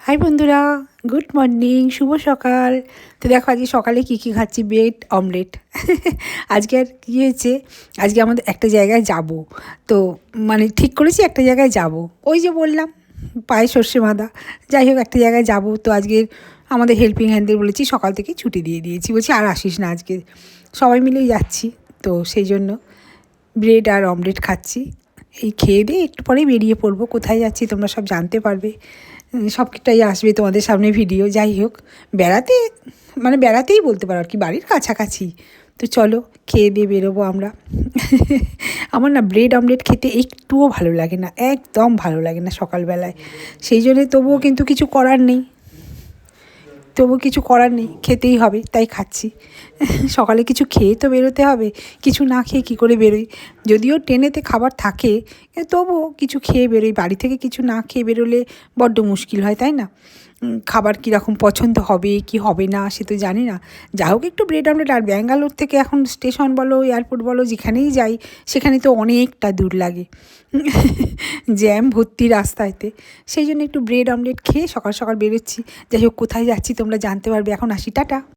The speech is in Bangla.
হাই বন্ধুরা, গুড মর্নিং, শুভ সকাল। তো দেখো আজকে সকালে কী কী খাচ্ছি, ব্রেড অমলেট। আজকে আর কী হয়েছে, আজকে আমাদের একটা জায়গায় যাব। তো মানে ঠিক করেছি একটা জায়গায় যাব, ওই যে বললাম পায়ে সর্ষে বাঁধা। যাই হোক একটা জায়গায় যাব। তো আজকে আমাদের হেল্পিং হ্যান্ডদের বলেছি সকাল থেকে ছুটি দিয়ে দিয়েছি, বলছি আর আসিস না আজকে, সবাই মিলেই যাচ্ছি। তো সেই জন্য ব্রেড আর অমলেট খাচ্ছি। এই খেয়ে দিয়ে একটু পরেই বেরিয়ে পড়বো, কোথায় যাচ্ছি তোমরা সব জানতে পারবে, সবটাই আসবে তোমাদের সামনে ভিডিও। যাই হোক বেড়াতে, মানে বেড়াতেই বলতে পারো আর কি, বাড়ির কাছাকাছি। তো চলো খেয়ে দিয়ে বেরোবো আমরা। আমার না ব্রেড অমলেট খেতে একটুও ভালো লাগে না, একদম ভালো লাগে না সকালবেলায়। সেই জন্যে তবুও কিন্তু কিছু করার নেই, খেতেই হবে, তাই খাচ্ছি। সকালে কিছু খেয়ে তো বেরোতে হবে, কিছু না খেয়ে কী করে বেরোই। যদিও ট্রেনেতে খাবার থাকে, তবুও কিছু খেয়ে বেরোই। বাড়ি থেকে কিছু না খেয়ে বেরোলে বড্ড মুশকিল হয়, তাই না? খাবার কীরকম পছন্দ হবে কি হবে না সে তো জানি না। যা হোক একটু ব্রেড অমলেট। আর ব্যাঙ্গালোর থেকে এখন স্টেশন বলো এয়ারপোর্ট বলো যেখানেই যাই, সেখানে তো অনেকটা দূর লাগে, জ্যাম ভর্তি রাস্তায়তে। সেই জন্য একটু ব্রেড অমলেট খেয়ে সকাল সকাল বেরোচ্ছি। যাই হোক কোথায় যাচ্ছি তোমরা জানতে পারবে, এখন আসি, টাটা।